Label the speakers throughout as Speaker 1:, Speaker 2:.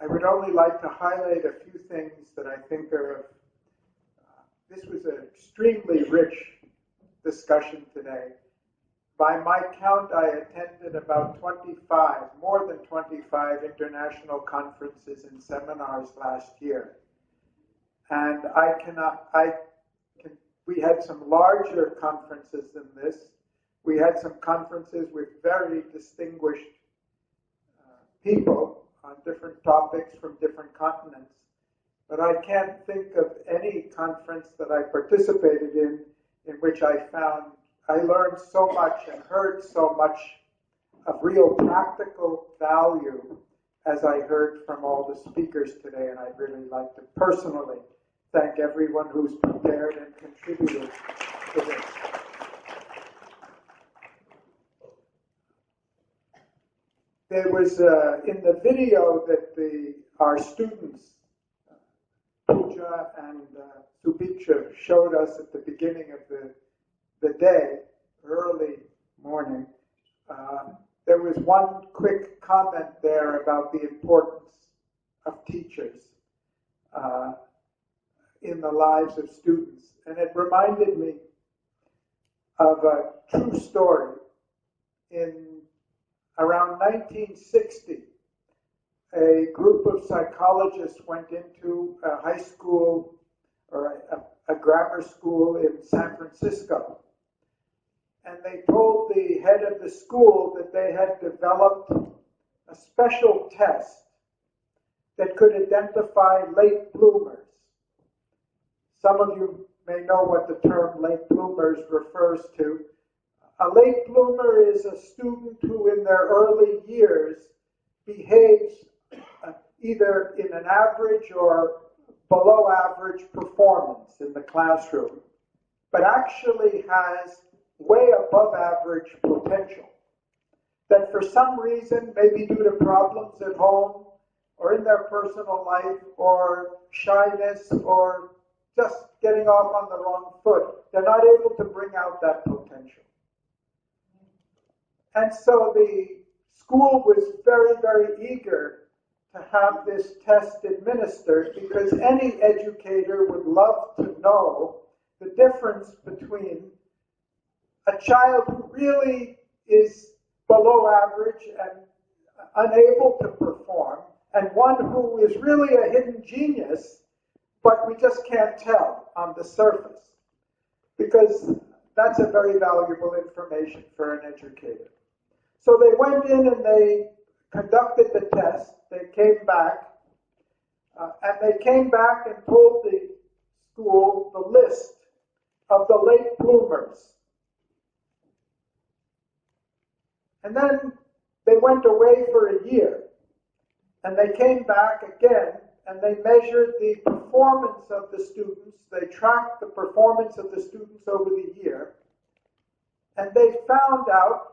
Speaker 1: I would only like to highlight a few things that I think are of, this was an extremely rich discussion today. By my count, I attended about 25, more than 25 international conferences and seminars last year. And we had some larger conferences than this. We had some conferences with very distinguished people on different topics from different continents. But I can't think of any conference that I participated in which I found I learned so much and heard so much of real practical value as I heard from all the speakers today. And I'd really like to personally thank everyone who's prepared and contributed to this. There was, in the video that our students, Puja and Subicha, showed us at the beginning of the day, early morning, there was one quick comment there about the importance of teachers in the lives of students. And it reminded me of a true story. In around 1960, a group of psychologists went into a high school or a grammar school in San Francisco. And they told the head of the school that they had developed a special test that could identify late bloomers. Some of you may know what the term late bloomers refers to. A late bloomer is a student who in their early years behaves either in an average or below average performance in the classroom, but actually has way above average potential. That for some reason, maybe due to problems at home or in their personal life or shyness or just getting off on the wrong foot, they're not able to bring out that potential. And so the school was very, very eager to have this test administered because any educator would love to know the difference between a child who really is below average and unable to perform and one who is really a hidden genius, but we just can't tell on the surface, because that's a very valuable information for an educator. So they went in and they conducted the test. They came back, and they came back and told the school the list of the late bloomers. And then they went away for a year, and they came back again, and they measured the performance of the students. They tracked the performance of the students over the year, and they found out,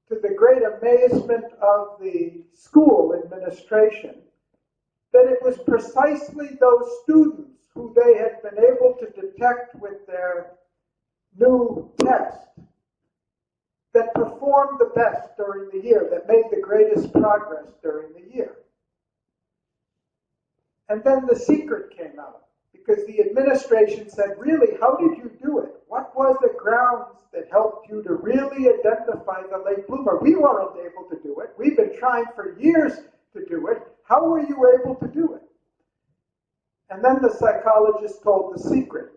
Speaker 1: to the great amazement of the school administration, that it was precisely those students who they had been able to detect with their new test that performed the best during the year, that made the greatest progress during the year. And then the secret came out, because the administration said, really, how did you do it? What was the grounds that helped you to really identify the late bloomer? We weren't able to do it. We've been trying for years to do it. How were you able to do it? And then the psychologist told the secret.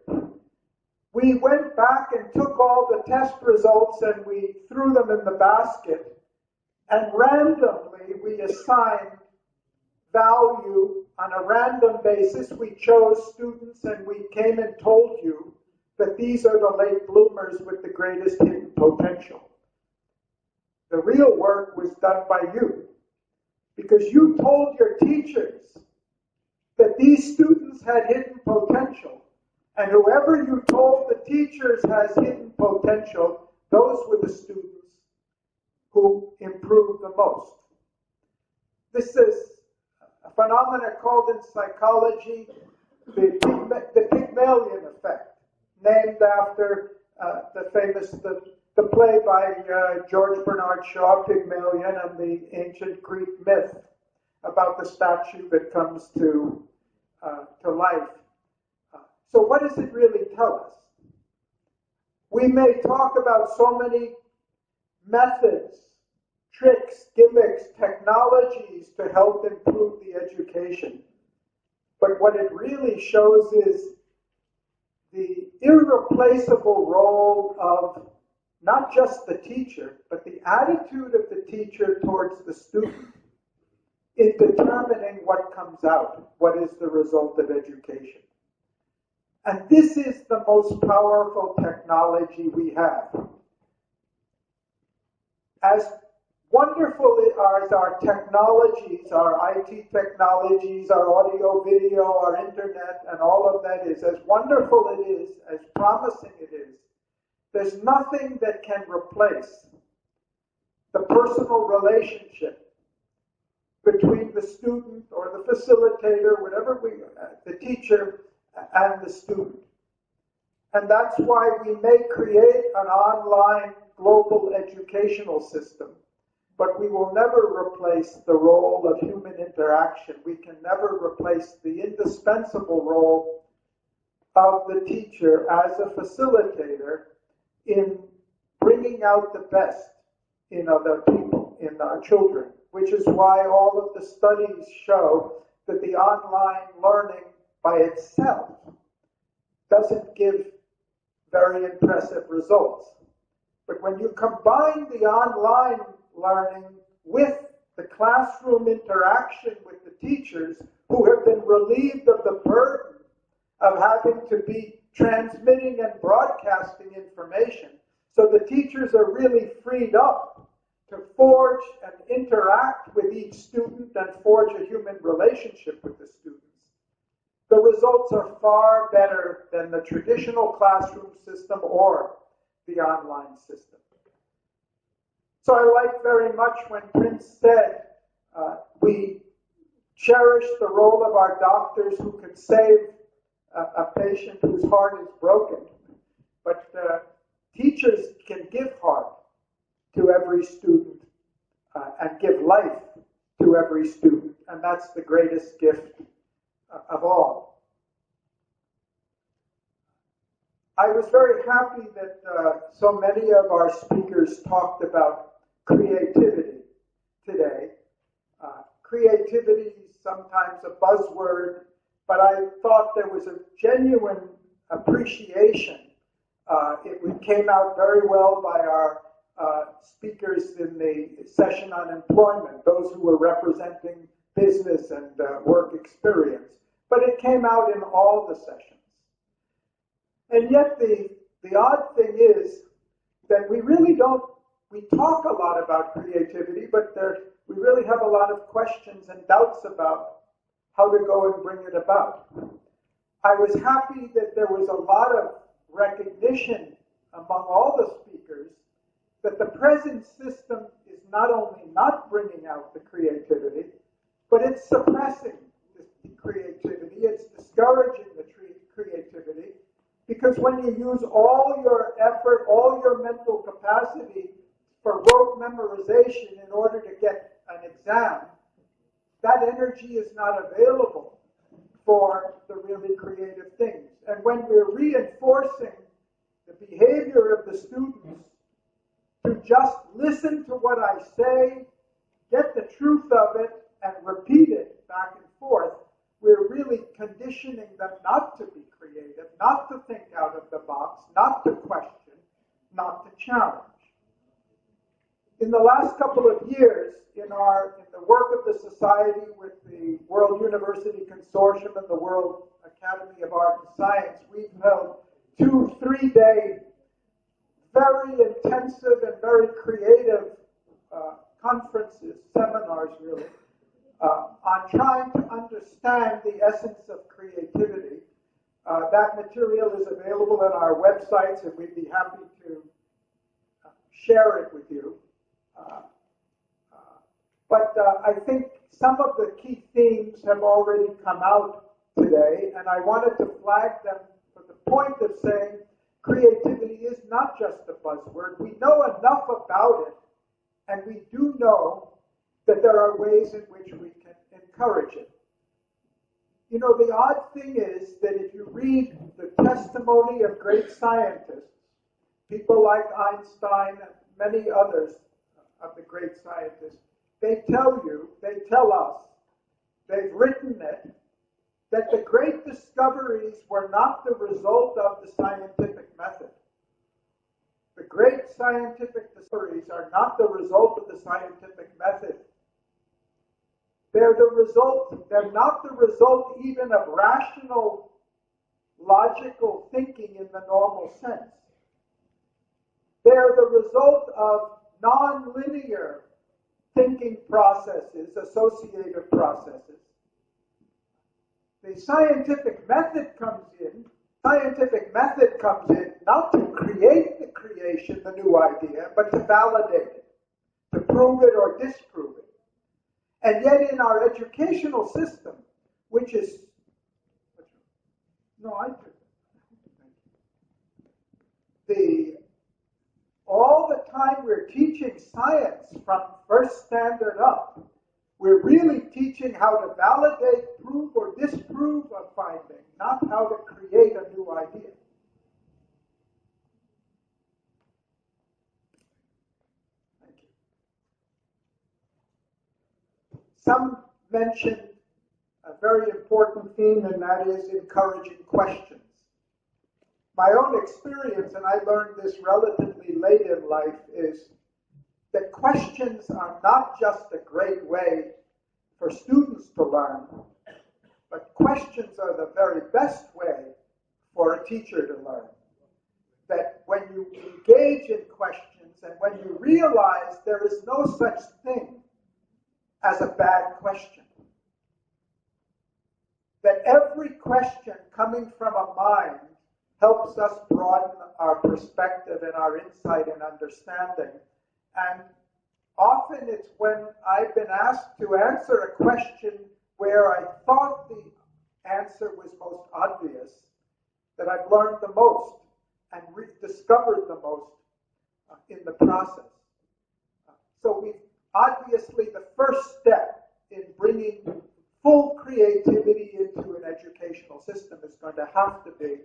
Speaker 1: We went back and took all the test results and we threw them in the basket, and randomly we assigned value on a random basis. We chose students and we came and told you that these are the late bloomers with the greatest hidden potential. The real work was done by you, because you told your teachers that these students had hidden potential, and whoever you told the teachers has hidden potential, those were the students who improved the most. This is a phenomenon called in psychology the Pygmalion effect, named after the play by George Bernard Shaw, Pygmalion, and the ancient Greek myth about the statue that comes to life. So what does it really tell us? We may talk about so many methods, tricks, gimmicks, technologies to help improve the education. But what it really shows is the irreplaceable role of not just the teacher, but the attitude of the teacher towards the student in determining what comes out, what is the result of education. And this is the most powerful technology we have. As wonderful as our technologies, our IT technologies, our audio, video, our internet, and all of that is, as wonderful it is, as promising it is, there's nothing that can replace the personal relationship between the student or the facilitator, whatever the teacher and the student. And that's why we may create an online global educational system, but we will never replace the role of human interaction. We can never replace the indispensable role of the teacher as a facilitator in bringing out the best in other people, in our children, which is why all of the studies show that the online learning by itself doesn't give very impressive results. But when you combine the online learning with the classroom interaction with the teachers who have been relieved of the burden of having to be transmitting and broadcasting information, so the teachers are really freed up to forge and interact with each student and forge a human relationship with the students, the results are far better than the traditional classroom system or the online system. So I like very much when Prince said, we cherish the role of our doctors who can save a patient whose heart is broken, but teachers can give heart to every student and give life to every student, and that's the greatest gift of all. I was very happy that so many of our speakers talked about creativity today. Creativity is sometimes a buzzword, but I thought there was a genuine appreciation. It came out very well by our speakers in the session on employment, those who were representing business and work experience. But it came out in all the sessions. And yet the odd thing is that we talk a lot about creativity, but we really have a lot of questions and doubts about how to go and bring it about. I was happy that there was a lot of recognition among all the speakers that the present system is not only not bringing out the creativity, but it's suppressing the creativity, it's discouraging the creativity, because when you use all your effort, all your mental capacity for rote memorization in order to get an exam, that energy is not available for the really creative things. And when we're reinforcing the behavior of the students to just listen to what I say, get the truth of it, and repeat it back and forth, we're really conditioning them not to be creative, not to think out of the box, not to question, not to challenge. In the last couple of years, in the work of the Society with the World University Consortium and the World Academy of Art and Science, we've held 2 3-day, very intensive and very creative conferences, seminars really, on trying to understand the essence of creativity. That material is available on our websites, and we'd be happy to share it with you. But I think some of the key themes have already come out today, and I wanted to flag them for the point of saying creativity is not just a buzzword. We know enough about it, and we do know that there are ways in which we can encourage it. You know, the odd thing is that if you read the testimony of great scientists, people like Einstein and many others of the great scientists, they tell us, they've written it, that the great discoveries were not the result of the scientific method. The great scientific discoveries are not the result of the scientific method. They're not the result even of rational, logical thinking in the normal sense. They're the result of non-linear thinking processes, associative processes. The scientific method comes in not to create the creation, the new idea, but to validate it, to prove it or disprove it. And yet in our educational system, which is, all the time we're teaching science from first standard up, we're really teaching how to validate, prove, or disprove a finding, not how to create a new idea. Thank you. Some mentioned a very important theme, and that is encouraging questions. My own experience, and I learned this relatively late in life, is that questions are not just a great way for students to learn, but questions are the very best way for a teacher to learn. That when you engage in questions and when you realize there is no such thing as a bad question, that every question coming from a mind helps us broaden our perspective and our insight and understanding. And often it's when I've been asked to answer a question where I thought the answer was most obvious that I've learned the most and rediscovered the most in the process. So obviously the first step in bringing full creativity into an educational system is going to have to be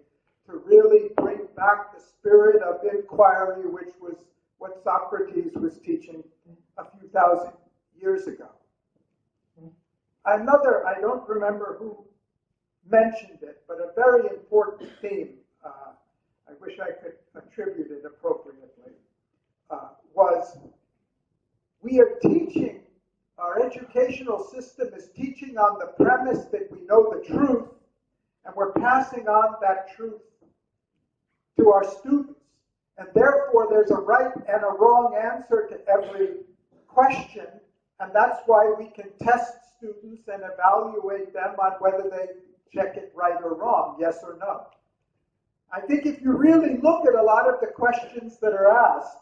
Speaker 1: to really bring back the spirit of inquiry, which was what Socrates was teaching a few thousand years ago. Another, I don't remember who mentioned it, but a very important theme, I wish I could attribute it appropriately, was we are teaching, our educational system is teaching on the premise that we know the truth, and we're passing on that truth to our students. And therefore, there's a right and a wrong answer to every question, and that's why we can test students and evaluate them on whether they check it right or wrong, yes or no. I think if you really look at a lot of the questions that are asked,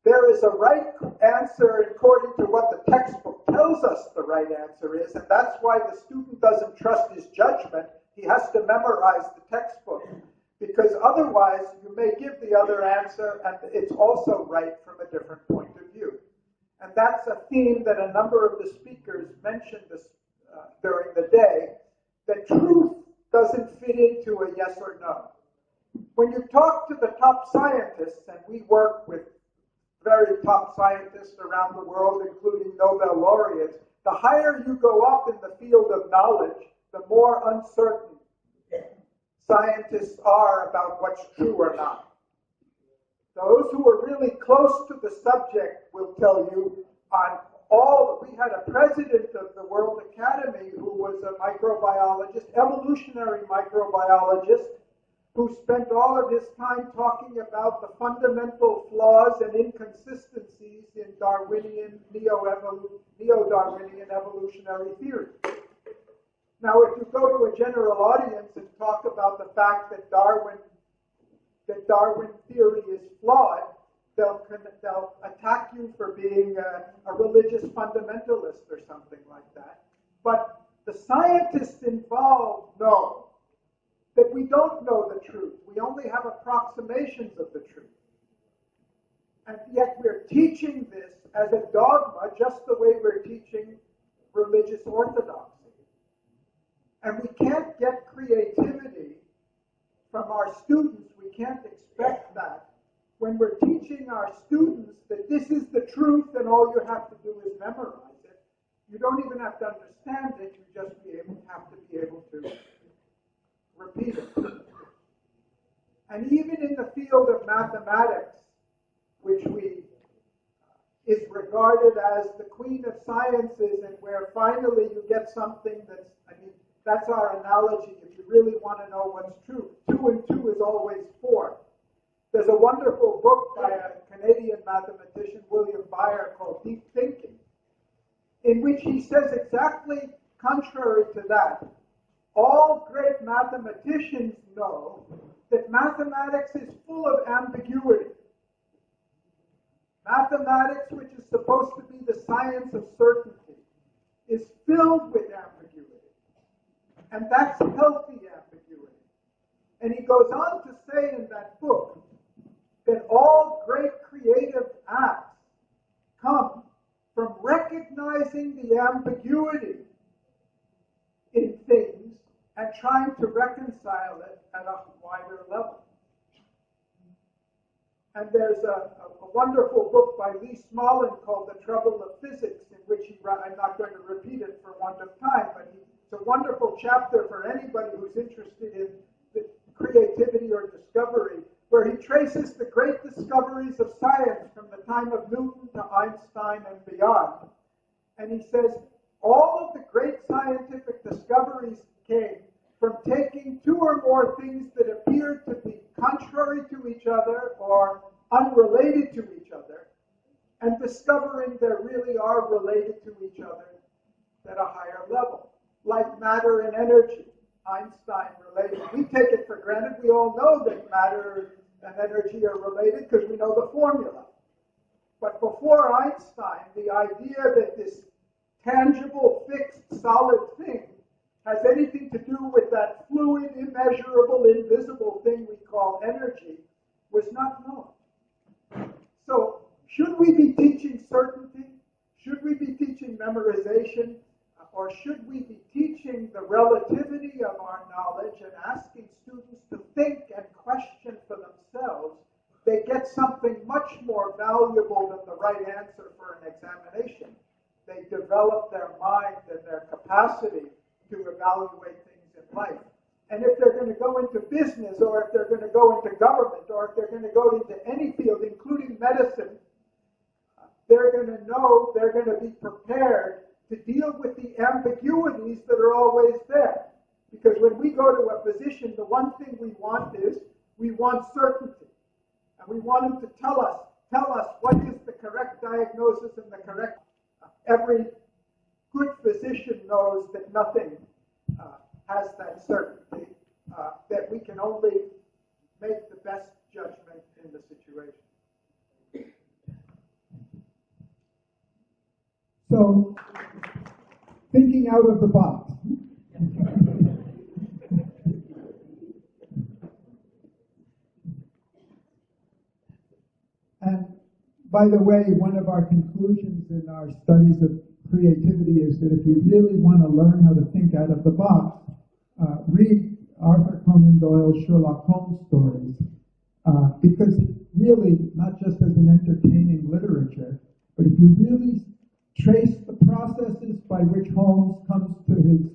Speaker 1: there is a right answer according to what the textbook tells us the right answer is, and that's why the student doesn't trust his judgment. He has to memorize the textbook, because otherwise you may give the other answer and it's also right from a different point of view. And that's a theme that a number of the speakers mentioned this, during the day, that truth doesn't fit into a yes or no. When you talk to the top scientists, and we work with very top scientists around the world, including Nobel laureates, the higher you go up in the field of knowledge, the more uncertain scientists are about what's true or not. Those who are really close to the subject will tell you we had a president of the World Academy who was a microbiologist, evolutionary microbiologist, who spent all of his time talking about the fundamental flaws and inconsistencies in Darwinian, neo-Darwinian evolutionary theory. Now, if you go to a general audience and talk about the fact that Darwin theory is flawed, they'll attack you for being a religious fundamentalist or something like that. But the scientists involved know that we don't know the truth. We only have approximations of the truth. And yet we're teaching this as a dogma, just the way we're teaching religious orthodoxy. And we can't get creativity from our students. We can't expect that when we're teaching our students that this is the truth and all you have to do is memorize it. You don't even have to understand it, you just have to be able to repeat it. And even in the field of mathematics, which is regarded as the queen of sciences, and where finally you get something that's our analogy if you really want to know what's true. 2 and 2 is always 4. There's a wonderful book by a Canadian mathematician, William Bayer, called Deep Thinking, in which he says exactly contrary to that. All great mathematicians know that mathematics is full of ambiguity. Mathematics, which is supposed to be the science of certainty, is filled with ambiguity. And that's healthy ambiguity. And he goes on to say in that book that all great creative acts come from recognizing the ambiguity in things and trying to reconcile it at a wider level. And there's a wonderful book by Lee Smolin called The Trouble of Physics, in which I'm not going to repeat it for want of time, but it's a wonderful chapter for anybody who's interested in the creativity or discovery, where he traces the great discoveries of science from the time of Newton to Einstein and beyond. And he says, all of the great scientific discoveries came from taking 2 or more things that appeared to be contrary to each other or unrelated to each other, and discovering they really are related to each other at a higher level, like matter and energy. Einstein related. We take it for granted. We all know that matter and energy are related because we know the formula. But before Einstein, the idea that this tangible, fixed, solid thing has anything to do with that fluid, immeasurable, invisible thing we call energy was not known. So, should we be teaching certainty? Should we be teaching memorization? Or should we be teaching the relativity of our knowledge and asking students to think and question for themselves? They get something much more valuable than the right answer for an examination. They develop their mind and their capacity to evaluate things in life. And if they're going to go into business, or if they're going to go into government, or if they're going to go into any field, including medicine, they're going to know, they're going to be prepared to deal with the ambiguities that are always there. Because when we go to a physician, the one thing we want is, we want certainty. And we want him to tell us what is the correct diagnosis and the correct. Every good physician knows that nothing has that certainty, that we can only make the best judgment in the situation.
Speaker 2: So, thinking out of the box. And by the way, one of our conclusions in our studies of creativity is that if you really want to learn how to think out of the box, read Arthur Conan Doyle's Sherlock Holmes stories, because really, not just as an entertaining literature, but if you really trace the processes by which Holmes comes to his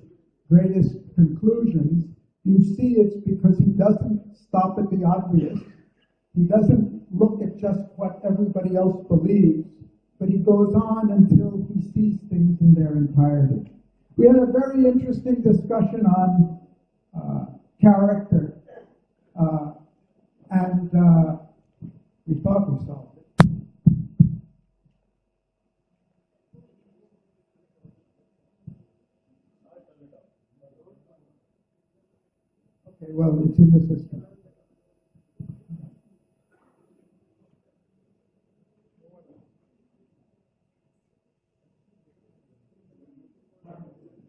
Speaker 2: greatest conclusions, you see it's because he doesn't stop at the obvious. He doesn't look at just what everybody else believes, but he goes on until he sees things in their entirety. We had a very interesting discussion on character, and we thought we solved it. Okay, well, it's in the system.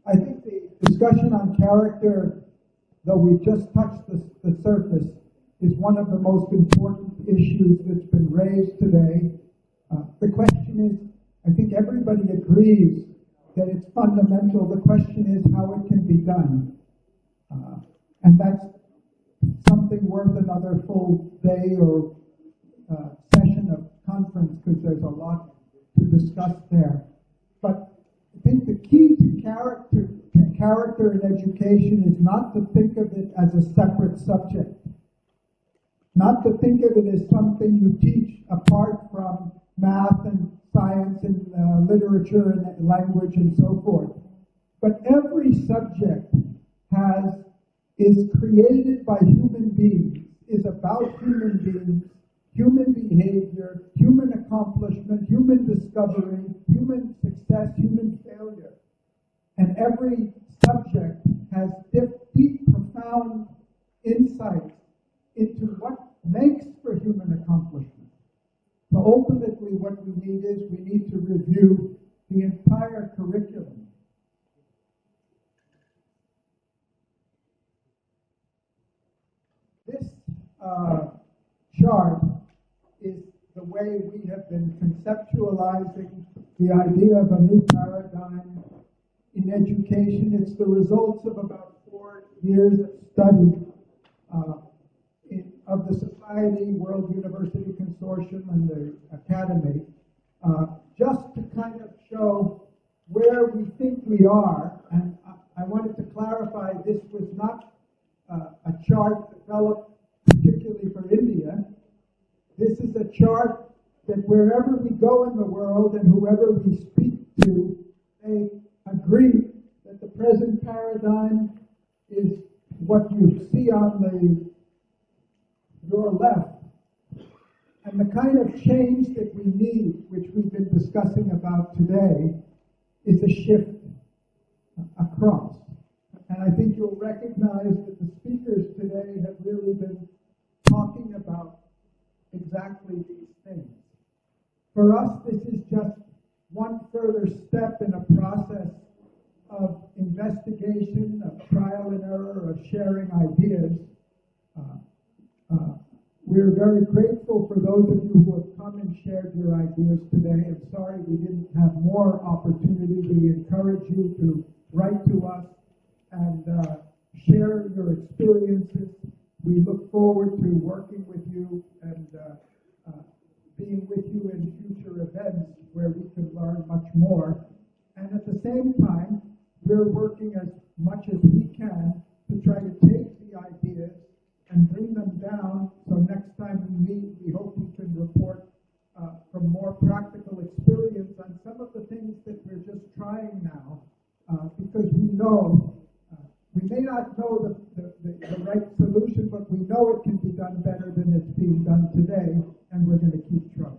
Speaker 2: I think the discussion on character, though we've just touched the surface, is one of the most important issues that's been raised today. The question is, I think everybody agrees that it's fundamental. The question is how it can be done. And that's something worth another full day or session of conference, because there's a lot to discuss there. But I think the key to character in education is not to think of it as a separate subject, not to think of it as something you teach apart from math and science and literature and language and so forth. But every subject is created by human beings, is about human beings, human behavior, human accomplishment, human discovery, human success, human failure. And every subject has deep, profound insights into what makes for human accomplishment. So ultimately what we need to review the entire curriculum. This chart is the way we have been conceptualizing the idea of a new paradigm in education. It's the results of about 4 years of study of the Society, World University Consortium, and the Academy, just to kind of show where we think we are. And I wanted to clarify, this was not a chart developed particularly for India. This is a chart that wherever we go in the world and whoever we speak to, they agree that the present paradigm is what you see on your left. And the kind of change that we need, which we've been discussing about today, is a shift across. And I think you'll recognize that the speakers today have really been talking about exactly these things. For us, this is just one further step in a process of investigation, of trial and error, of sharing ideas. We're very grateful for those of you who have come and shared your ideas today. I'm sorry we didn't have more opportunity. We encourage you to write to us and share your experiences. We look forward to working with you and being with you in future events where we can learn much more. And at the same time, we're working as much as we can to try to take the ideas and bring them down, so next time we meet, we hope you can report from more practical experience on some of the things that we're just trying now, because we know, we may not know the right solution, but we know it can be done better than it's being done today, and we're going to keep trying.